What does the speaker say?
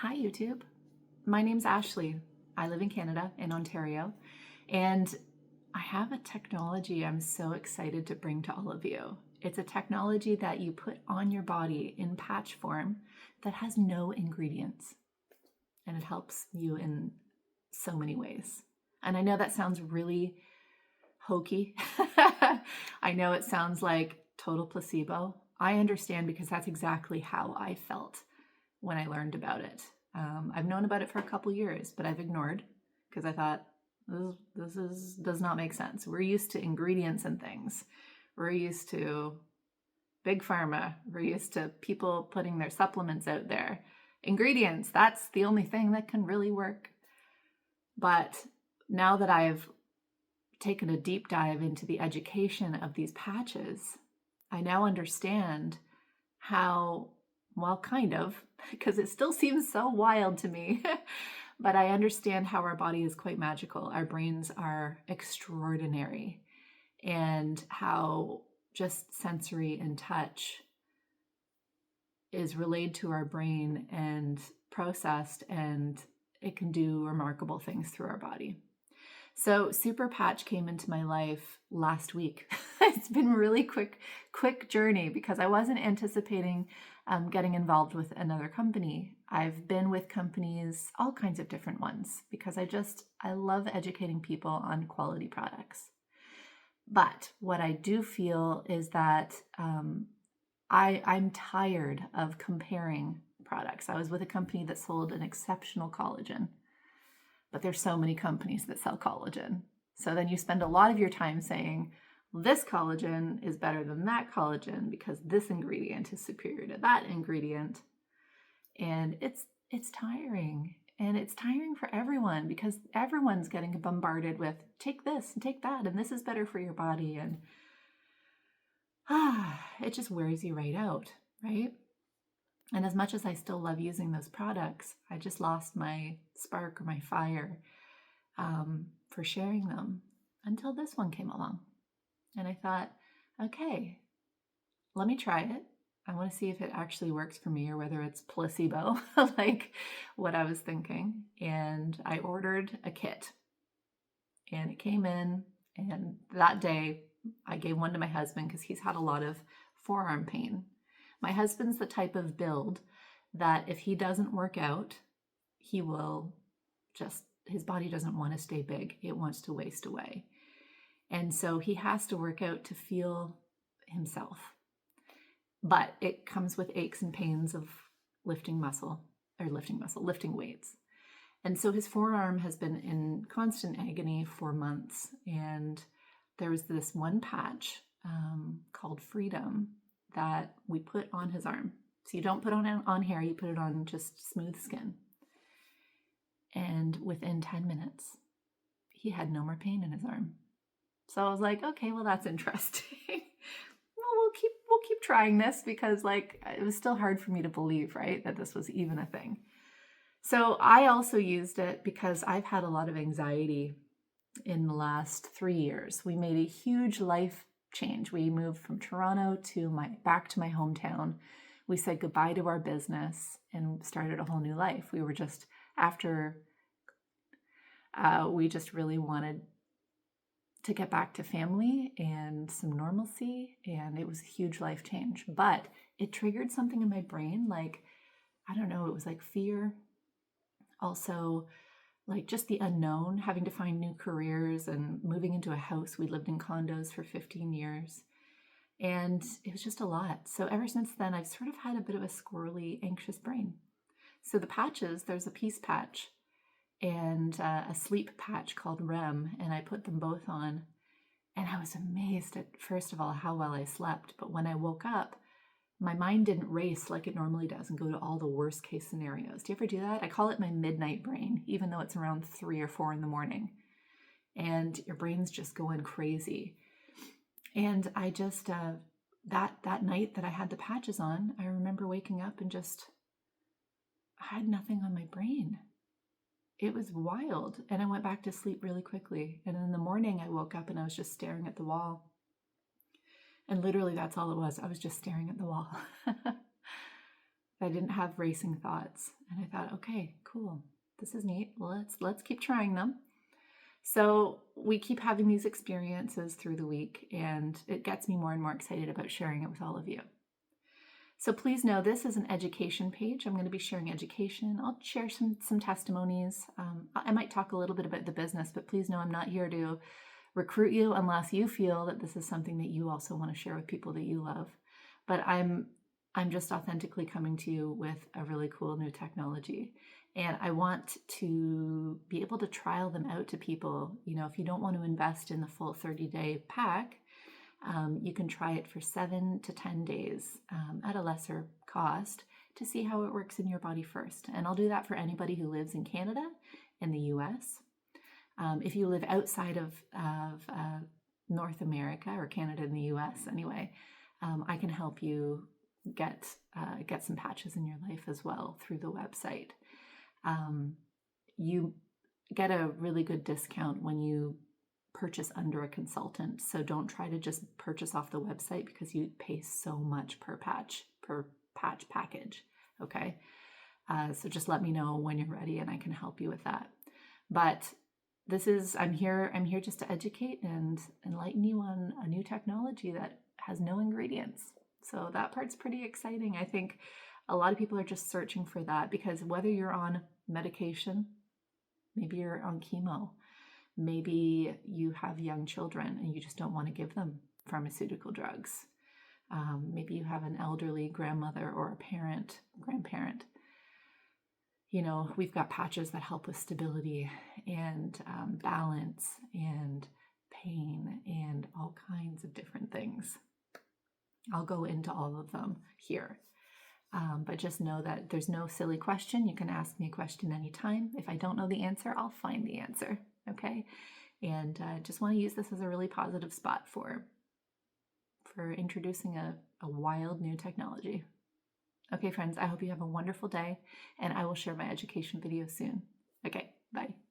Hi, YouTube. My name's Ashley. I live in Canada, in Ontario, and I have a technology I'm so excited to bring to all of you. It's a technology that you put on your body in patch form that has no ingredients, and it helps you in so many ways. And I know that sounds really hokey. I know it sounds like total placebo. I understand because that's exactly how I felt when I learned about it. I've known about it for a couple years, but I've ignored because I thought does not make sense. We're used to ingredients and things. We're used to big pharma. We're used to people putting their supplements out there. Ingredients, that's the only thing that can really work. But now that I've taken a deep dive into the education of these patches, I now understand how, well, kind of, because it still seems so wild to me, but I understand how our body is quite magical. Our brains are extraordinary, and how just sensory and touch is relayed to our brain and processed, and it can do remarkable things through our body. So Super Patch came into my life last week. It's been a really quick journey because I wasn't anticipating getting involved with another company. I've been with companies, all kinds of different ones, because I love educating people on quality products. But what I do feel is that I'm tired of comparing products. I was with a company that sold an exceptional collagen, but there's so many companies that sell collagen. So then you spend a lot of your time saying, well, this collagen is better than that collagen because this ingredient is superior to that ingredient. And it's tiring. And it's tiring for everyone because everyone's getting bombarded with take this and take that, and this is better for your body. And it just wears you right out, right? And as much as I still love using those products, I just lost my spark or my fire for sharing them until this one came along. And I thought, okay, let me try it. I want to see if it actually works for me or whether it's placebo, like what I was thinking. And I ordered a kit, and it came in. And that day, I gave one to my husband because he's had a lot of forearm pain. My husband's the type of build that if he doesn't work out, he will his body doesn't want to stay big. It wants to waste away. And so he has to work out to feel himself. But it comes with aches and pains of lifting weights. And so his forearm has been in constant agony for months. And there was this one patch called Freedom that we put on his arm. So you don't put on hair, you put it on just smooth skin. And within 10 minutes, he had no more pain in his arm. So I was like, okay, well, that's interesting. Well, we'll keep trying this because it was still hard for me to believe, right, that this was even a thing. So I also used it because I've had a lot of anxiety in the last 3 years. We made a huge life change. We moved from Toronto back to my hometown. We said goodbye to our business and started a whole new life. We were just we just really wanted to get back to family and some normalcy, and it was a huge life change. But it triggered something in my brain, I don't know, it was like fear. Also, just the unknown, having to find new careers and moving into a house. We lived in condos for 15 years. And it was just a lot. So ever since then, I've sort of had a bit of a squirrely, anxious brain. So the patches, there's a peace patch and a sleep patch called REM, and I put them both on. And I was amazed at, first of all, how well I slept. But when I woke up, my mind didn't race like it normally does and go to all the worst case scenarios. Do you ever do that? I call it my midnight brain, even though it's around 3 or 4 in the morning. And your brain's just going crazy. And I just, that night that I had the patches on, I remember waking up and I had nothing on my brain. It was wild. And I went back to sleep really quickly. And in the morning, I woke up and I was just staring at the wall. And literally, that's all it was. I was just staring at the wall. I didn't have racing thoughts. And I thought, okay, cool. This is neat. Let's keep trying them. So we keep having these experiences through the week, and it gets me more and more excited about sharing it with all of you. So please know this is an education page. I'm going to be sharing education. I'll share some testimonies. I might talk a little bit about the business, but please know I'm not here to recruit you unless you feel that this is something that you also want to share with people that you love. But I'm just authentically coming to you with a really cool new technology. And I want to be able to trial them out to people. You know, if you don't want to invest in the full 30-day pack, you can try it for 7 to 10 days at a lesser cost to see how it works in your body first. And I'll do that for anybody who lives in Canada and the US. If you live outside of North America, or Canada and the US anyway, I can help you get some patches in your life as well through the website. You get a really good discount when you purchase under a consultant. So don't try to just purchase off the website because you pay so much per patch package. Okay. So just let me know when you're ready and I can help you with that. But I'm here just to educate and enlighten you on a new technology that has no ingredients. So that part's pretty exciting. I think a lot of people are just searching for that because whether you're on medication, maybe you're on chemo, maybe you have young children and you just don't want to give them pharmaceutical drugs. Maybe you have an elderly grandmother or a grandparent. You know, we've got patches that help with stability and balance and pain and all kinds of different things. I'll go into all of them here. But just know that there's no silly question. You can ask me a question anytime. If I don't know the answer, I'll find the answer. Okay. And just want to use this as a really positive spot for introducing a wild new technology. Okay, friends, I hope you have a wonderful day, and I will share my education video soon. Okay, bye.